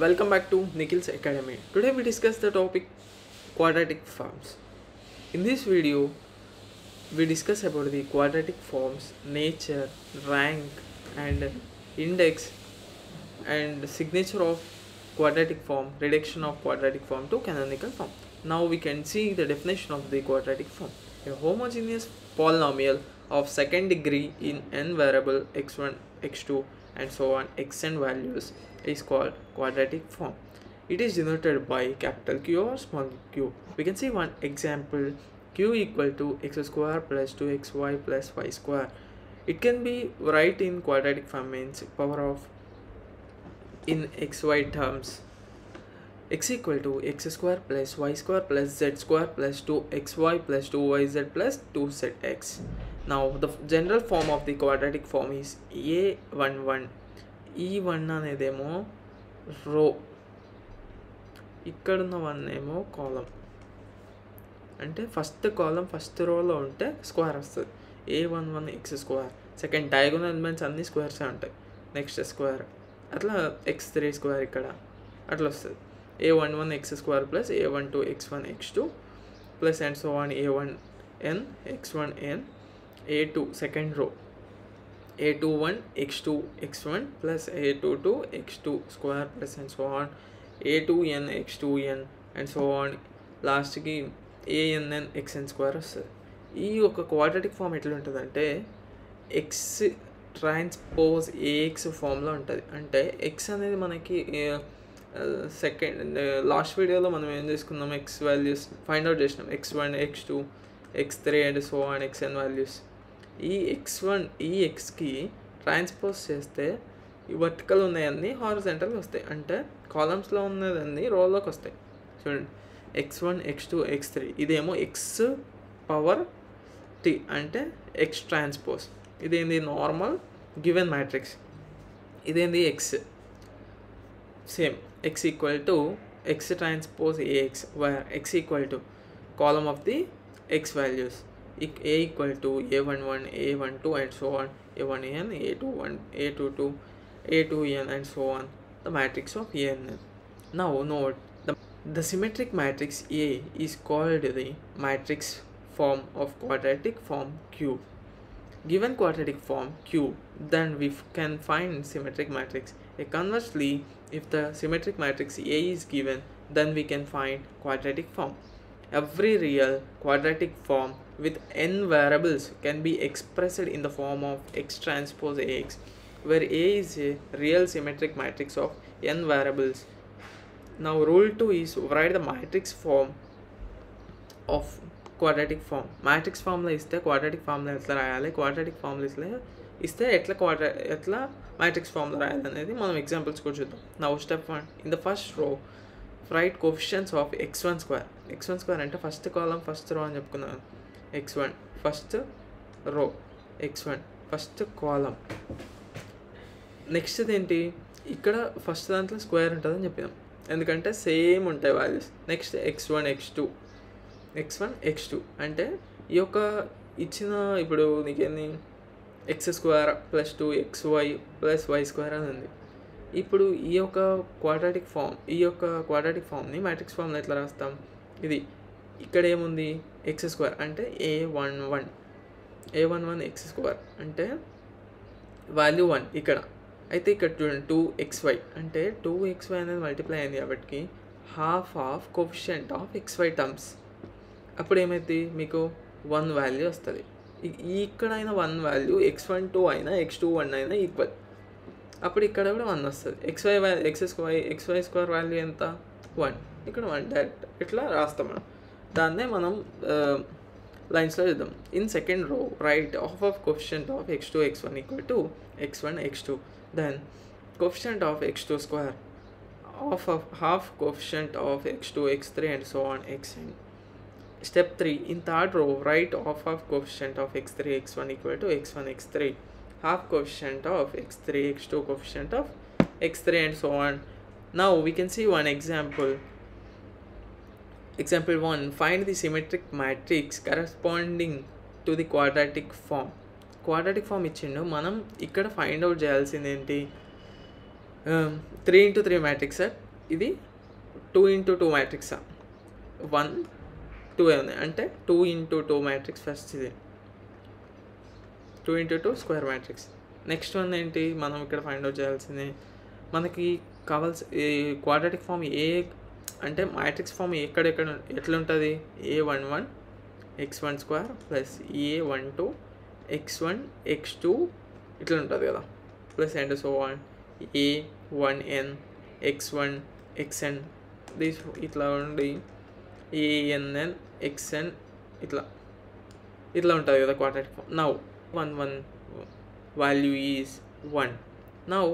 Welcome back to Nikhil's Academy. Today we discuss the topic quadratic forms. In this video, we discuss about the quadratic forms, nature, rank, and index, and signature of quadratic form, reduction of quadratic form to canonical form. Now we can see the definition of the quadratic form. A homogeneous polynomial of second degree in n variable x1, x2, and so on xn values is called quadratic form. It is denoted by capital Q or small q. We can see one example: q equal to x square plus 2xy plus y square. It can be write in quadratic form, means power of in xy terms. X equal to x square plus y square plus z square plus 2xy plus 2yz plus 2zx. Now the general form of the quadratic form is a11. E1 అనేదేమో రో, ఇక్కడున్న one ఏమో కాలం. అంటే first కాలం first రోలో ఉంటే square వస్తుంది. a11 X square. Second diagonal elements అన్ని స్క్వేర్సే ఉంటాయి. Next square, అట్లా x3 స్క్వేర్ ఇక్కడ అట్లా వస్తుంది. a11 X square plus a12 x1 x2 plus and so on a1n x1n a2 second row a21 x2 x1 plus a22 x2 square plus and so on a2n x2n and so on last కి ann xn square వస్తుంది. ఈ ఒక quadratic form ఎట్లా ఉంటుందంటే X transpose AX ఫామ్లో ఉంటుంది. అంటే X అనేది మనకి సెకండ్ లాస్ట్ వీడియోలో మనం ఏం చేసుకున్నాం, ఎక్స్ వాల్యూస్ ఫైండ్ అవుట్ చేసినాం. x1 x2 x3 and so on xn values. ఈ x1 ఈ ఎక్స్కి ట్రాన్స్పోజ్ చేస్తే ఈ వర్టికల్ ఉన్నాయన్నీ హారిజాంటల్గా వస్తాయి. అంటే కాలమ్స్లో ఉన్నదన్నీ రోలోకి వస్తాయి. చూడండి, x1 x2 x3 ఇదేమో x పవర్ t అంటే x ట్రాన్స్పోజ్. ఇదేంది నార్మల్ గివెన్ మ్యాట్రిక్స్. ఇదేంది X same x equal to x transpose ax where x equal to column of the x values. a equal to a11 a12 and so on a1n a21 a22 a2n and so on, the matrix of ann. Now note the symmetric matrix A is called the matrix form of quadratic form Q. Given quadratic form Q, then we can find symmetric matrix. Conversely, if the symmetric matrix A is given, then we can find quadratic form. Every real quadratic form with n variables can be expressed in the form of x transpose ax, where A is a real symmetric matrix of n variables. Now rule 2 is write the matrix form of quadratic form. Matrix form లో ఇస్తే quadratic form లో ఎట్లా రాయాలి, quadratic form లో ఇస్తే ఎట్లా matrix form లో రాయాలి అనేది మనం ఎగ్జాంపుల్స్ కూడా చూద్దాం. Now step 1, in the first row write coefficients of x1 square. x1 square అంటే ఫస్ట్ కాలం ఫస్ట్ రో అని చెప్పుకున్నాను. x1 first row, x1 first కాలం. నెక్స్ట్ ఏంటి, ఇక్కడ ఫస్ట్ దాంట్లో స్క్వేర్ ఉంటుందని చెప్పినాం, ఎందుకంటే సేమ్ ఉంటాయి వాల్యూస్. నెక్స్ట్ x1 x2 అంటే ఈ యొక్క ఇచ్చిన ఇప్పుడు నీకేంది x square plus 2xy plus y square అని ఉంది. ఇప్పుడు ఈ యొక్క క్వాడ్రాటిక్ ఫామ్ని మ్యాట్రిక్స్ ఫామ్లో ఎట్లా రాస్తాం, ఇది ఇక్కడ ఏముంది ఎక్స్ స్క్వేర్ అంటే a11 ఎక్స్ స్క్వేర్ అంటే వాల్యూ 1 ఇక్కడ. అయితే ఇక్కడ చూడండి 2xy అంటే 2xy అనేది మల్టిప్లై అయింది కాబట్టి half of coefficient of xy terms. అప్పుడు ఏమైంది, మీకు 1 వాల్యూ వస్తుంది. ఇక్కడైనా 1 వాల్యూ x12 అయినా x21 అయినా ఈక్వల్. అప్పుడు ఇక్కడ కూడా 1 వస్తుంది. xy స్క్వేర్ వాల్యూ ఎంత 1, ఇక్కడ 1 డైరెక్ట్ ఇట్లా రాస్తాం మనం. దాన్నే మనం లైన్స్లో చూద్దాం. In second row right half of coefficient of x2 x1 equal to x1 x2, then coefficient of x2 square half coefficient of x2 x3 and so on xn. Step 3, in third row write half of coefficient of x3 x1 equal to x1 x3, half coefficient of x3 x2 coefficient of x3 and so on. Now we can see one example. Example 1, find the symmetric matrix corresponding to the quadratic form. Quadratic form ఇచ్చిండు, మనం ఇక్కడ find out చేయాల్సింది ఏంటి, 3 into 3 matrix ఇది 2 into 2 matrix 1 2 ఉన్నాయి అంటే 2 into 2 matrix first ఇది 2 into 2 square matrix. Next one ఏంటి మనం ఇక్కడ ఫైండ్ అవుట్ చేయాల్సింది మనకి కావాల్సి ఈ క్వాడ్రాటిక్ ఫామ్ ఏ అంటే మ్యాట్రిక్స్ ఫామ్ ఎక్కడెక్కడ ఎట్లుంటుంది A11 x1 square plus A12 x1 x2 ఇట్లా ఉంటుంది కదా plus and so on A1n x1 xn this ఇట్లా ఉండి ANN xn ఇట్లా ఉంటుంది కదా quadratic form. Now 1 value is 1. Now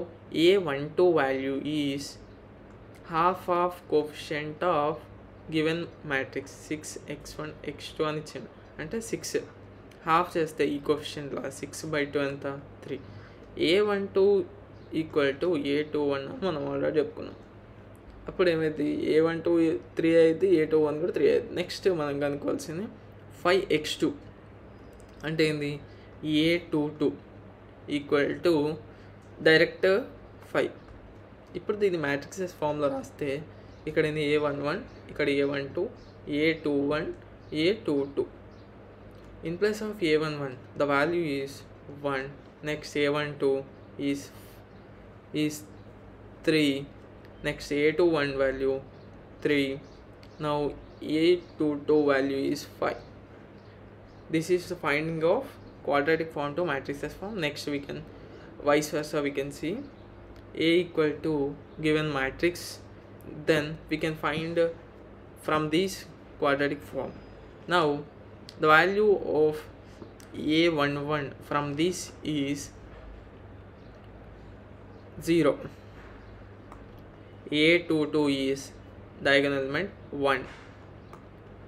A12 value is half of coefficient of given matrix 6 x1 x2 అని ఇచ్చింది అంటే 6 హాఫ్ చేస్తే ఈ కోఫిషియంట్లో 6/2 ఎంత 3. A12 ఈక్వల్ టు A21 మనం ఆల్రెడీ చెప్పుకున్నాం. అప్పుడు ఏమైంది A12 3 అయింది A21 కూడా 3 అయింది. నెక్స్ట్ మనం కనుక్కోవాల్సింది 5x2 అంటే ఏంది A22 ఈక్వల్ టు డైరెక్ట్ 5. ఇప్పుడు దీన్ని మ్యాట్రిక్సెస్ ఫామ్లో రాస్తే ఇక్కడ ఏంది A11 ఇక్కడ A12 A21 A22. In place of A11 the value is 1. Next A12 is 3. Next A21 value 3. Now A22 value is 5. This is the finding of quadratic form to matrices form. Next we can vice versa we can see A equal to given matrix, then we can find from this quadratic form. Now the value of A11 from this is 0. A22 is diagonal element 1.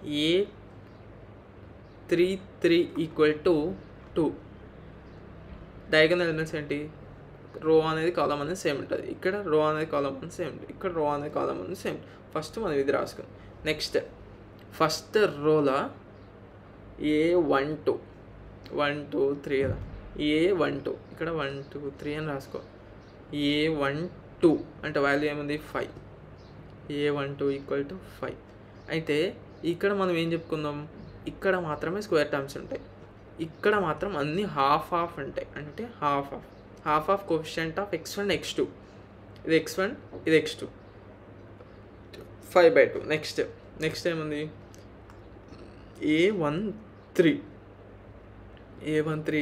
A33 equal to 2. Diagonal elements ఏంటి రో అనేది కాలం అనేది same ఉంటుంది, ఇక్కడ రో అనేది కాలం అనేది same ఉంటుంది, ఇక్కడ రో అనేది కాలం అనేది సేమ్. ఫస్ట్ మనం ఇది రాసుకుందాం. నెక్స్ట్ ఫస్ట్ రోలో A12 1 2 3 కదా A12 ఇక్కడ 1 2 3 అని రాసుకో. A12 అంటే వాల్యూ ఏముంది 5. A12 equal to 5. అయితే ఇక్కడ మనం ఏం చెప్పుకుందాం ఇక్కడ మాత్రమే స్క్వేర్ టర్మ్స్ ఉంటాయి, ఇక్కడ మాత్రం అన్నీ హాఫ్ ఉంటాయి. అంటే half of coefficient of x1 x2 ఇది x1 ఇది x2 5/2. నెక్స్ట్ ఏముంది A13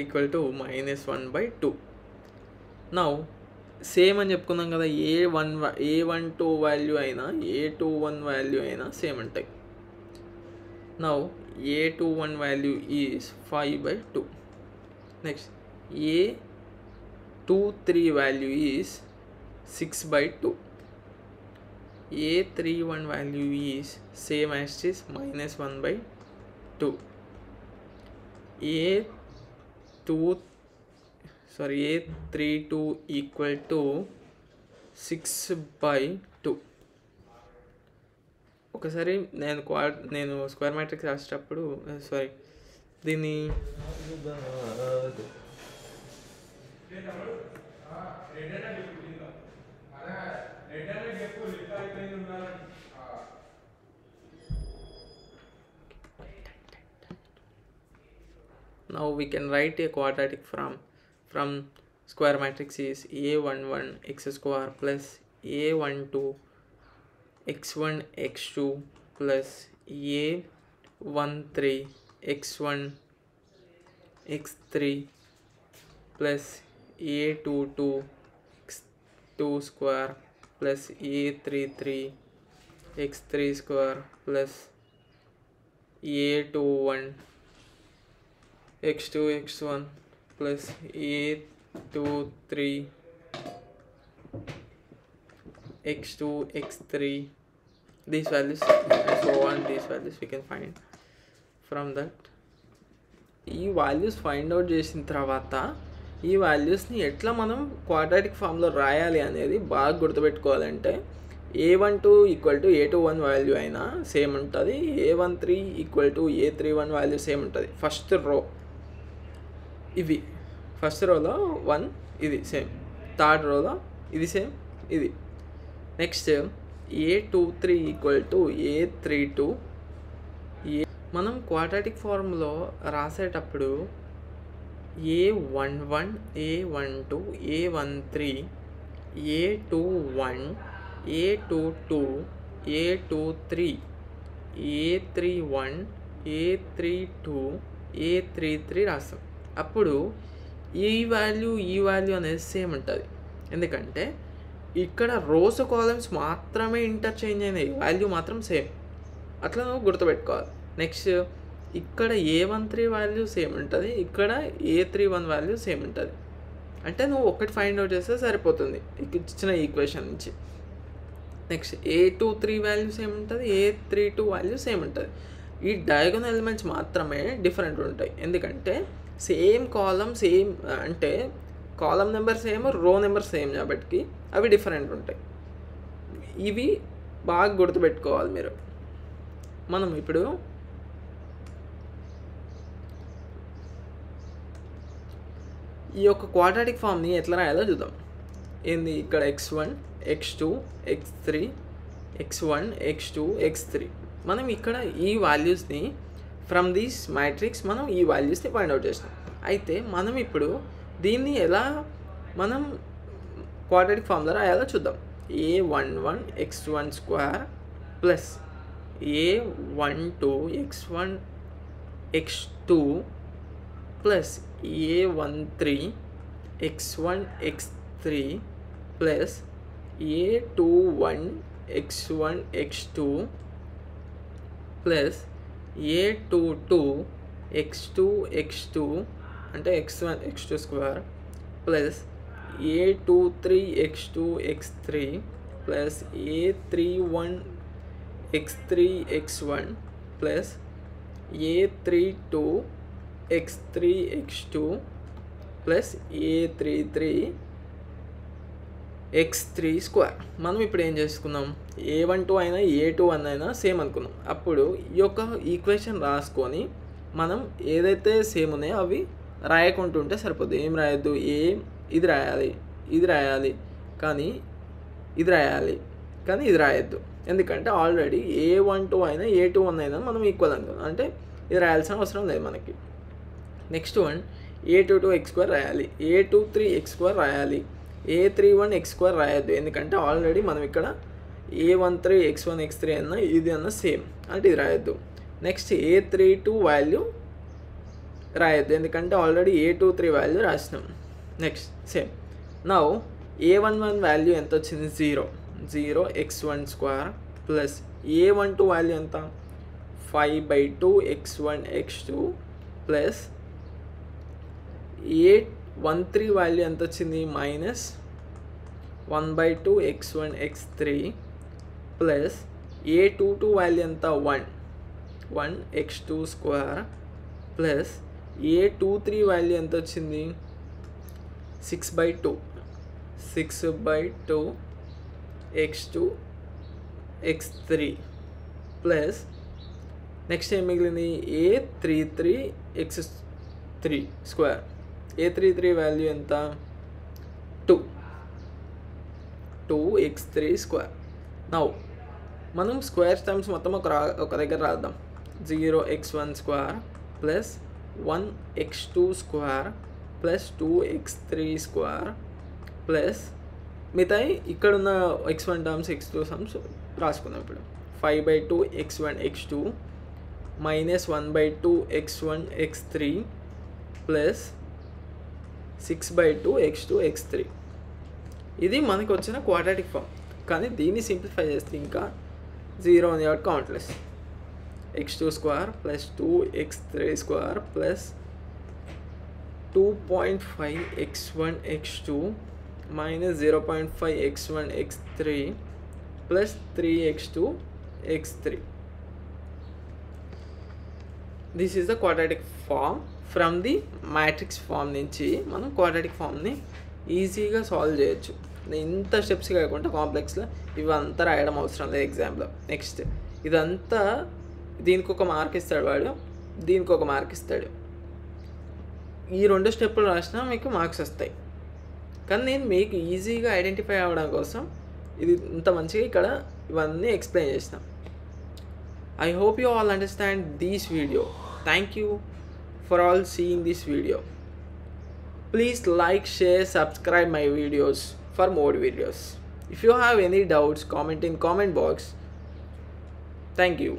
equal to -1/2. Now same అని చెప్పుకున్నాం కదా A12 వాల్యూ అయినా A21 వాల్యూ అయినా సేమ్ ఉంటాయి. Now A21 value is 5/2. Next A23 value is 6/2. A31 value is same as this -1/2. A32 equal to 6/2. ఒకసారి నేను స్క్వేర్ మ్యాట్రిక్స్ రాసేటప్పుడు దీన్ని now we can write a quadratic from square matrix is A11 x square plus A12 x1 x2 plus A13 x1 x3 plus A22 x2 square plus A33 x3 square plus A21 x2 x1 plus A23 x2 x3 these values and so on. These values we can find from that. ఈ values find out చేసిన తర్వాత ఈ వాల్యూస్ని ఎట్లా మనం quadratic ఫామ్లో రాయాలి అనేది బాగా గుర్తుపెట్టుకోవాలంటే A12 equal to A21 value అయినా సేమ్ ఉంటుంది, A13 equal to A31 value same ఉంటుంది. ఫస్ట్ రో ఇవి ఫస్ట్ రోలో 1 ఇది సేమ్, థర్డ్ రోలో ఇది సేమ్ ఇది. Next A23 equal to A32 మనం క్వాడ్రాటిక్ ఫార్మ్లో రాసేటప్పుడు A11 A12 A13 A21 A22 A23 A31 A32 A33 రాస్తాం. అప్పుడు ఈ వాల్యూ అనేది సేమ్ ఉంటుంది. ఎందుకంటే ఇక్కడ రోస్ కాలమ్స్ మాత్రమే ఇంటర్చేంజ్ అయినాయి, వాల్యూ మాత్రం సేమ్. అట్లా నువ్వు గుర్తుపెట్టుకోవాలి. నెక్స్ట్ ఇక్కడ A13 వాల్యూ సేమ్ ఉంటుంది, ఇక్కడ A31 వాల్యూ సేమ్ ఉంటుంది. అంటే నువ్వు ఒకటి ఫైండ్ అవుట్ చేస్తే సరిపోతుంది ఇచ్చిన ఈక్వేషన్ నుంచి. నెక్స్ట్ A23 వాల్యూ సేమ్ ఉంటుంది, A32 వాల్యూ సేమ్ ఉంటుంది. ఈ డయాగోనల్ ఎలిమెంట్స్ మాత్రమే డిఫరెంట్ ఉంటాయి. ఎందుకంటే సేమ్ కాలం సేమ్, అంటే column number same, row number same కాబట్టి అవి డిఫరెంట్ ఉంటాయి. ఇవి బాగా గుర్తుపెట్టుకోవాలి మీరు. మనం ఇప్పుడు ఈ యొక్క క్వాడ్రాటిక్ ఫామ్ని ఎట్లా రాయాలో చూద్దాం. ఏంది ఇక్కడ x1 x2 x3 x1 x2 x3. మనం ఇక్కడ ఈ వాల్యూస్ని ఫ్రమ్ దిస్ మ్యాట్రిక్స్ మనం ఈ వాల్యూస్ని ఫైండ్ అవుట్ చేస్తాం. అయితే మనం ఇప్పుడు దీన్ని ఎలా మనం క్వాడ్రాటిక్ ఫామ్లో రాయాలో చూద్దాం. A11 x1 square plus A12 x1 x2 plus A13 x1 x3 plus A21 x1 x2 plus A22 x2 x2 అంటే x1 x2 square plus A23 x2 x3 plus A31 x3 x1 plus A32 x3 x2 plus A33 x3 square. మనం ఇప్పుడు ఏం చేసుకున్నాం, A12 అయినా A21 అయినా same అనుకున్నాం. అప్పుడు ఈ యొక్క ఈక్వేషన్ రాసుకొని మనం ఏదైతే సేమ్ ఉన్నాయో అవి రాయకుంటుంటే సరిపోద్ది. ఏం రాయొద్దు, ఇది రాయాలి, ఇది రాయాలి, కానీ ఇది రాయాలి, కానీ ఇది రాయొద్దు. ఎందుకంటే ఆల్రెడీ A12 అయినా A21 అయినా మనం ఈక్వల్ అనుకున్నాం, అంటే ఇది రాయాల్సిన అవసరం లేదు మనకి. Next one A22 x square రాయాలి, A23 x స్క్వేర్ రాయాలి, A31 x స్క్వేర్ రాయొద్దు. ఎందుకంటే ఆల్రెడీ మనం ఇక్కడ A13 x1 x3 అన్న ఇది అన్న సేమ్, అంటే ఇది రాయొద్దు. నెక్స్ట్ A32 వాల్యూ రాయొద్దు, ఎందుకంటే ఆల్రెడీ A23 వాల్యూ రాసినాం. Next same. Now A11 value ఎంత వచ్చింది, 0 x1 square plus A12 value ఎంత 5/2 x1 x2 plus A13 value ఎంత వచ్చింది minus 1/2 x1 x3 plus A22 value ఎంత 1 x2 square plus A23 value ఎంత వచ్చింది 6/2 x2 x3 ప్లస్ నెక్స్ట్ ఏం మిగిలింది A33 x3 square. A33 value ఎంత 2 x3 స్క్వేర్. నౌ మనం స్క్వేర్ టర్మ్స్ మొత్తం ఒక దగ్గర రాద్దాం. 0 x1 square plus 1 x2 square plus 2 x3 square plus మిగతాయి ఇక్కడున్న x1 టర్మ్స్ x2 టర్మ్స్ రాసుకుందాం. ఇప్పుడు 5/2 x1 x2 minus 1/2 x1 x3 plus 6/2 x2 x3. ఇది మనకు వచ్చిన క్వాడ్రాటిక్ ఫామ్. కానీ దీన్ని సింప్లిఫై చేస్తే ఇంకా 0 ఉంది కాబట్టి countless. x2 square plus 2 x3 square plus 2.5 x1 x2 minus 0.5 x1 x3 plus 3 x2 x3. This is the quadratic form. From the matrix form నుంచి మనం క్వాడ్రాటిక్ ఫామ్ని ఈజీగా సాల్వ్ చేయొచ్చు. ఇంత స్టెప్స్ కాకుండా కాంప్లెక్స్లో ఇవంతా రాయడం అవసరం లేదు ఎగ్జామ్లో. నెక్స్ట్ ఇదంతా దీనికి ఒక మార్క్ ఇస్తాడు వాడు, దీనికి ఒక మార్క్ ఇస్తాడు. ఈ 2 స్టెప్పులు రాసినా మీకు మార్క్స్ వస్తాయి. కానీ నేను మీకు ఈజీగా ఐడెంటిఫై అవ్వడం కోసం ఇది ఇంత మంచిగా ఇక్కడ ఇవన్నీ ఎక్స్ప్లెయిన్ చేసిన. I hope you all understand this video. Thank you for all seeing this video. Please like, share, subscribe my videos for more videos. If you have any doubts, comment in comment box. Thank you.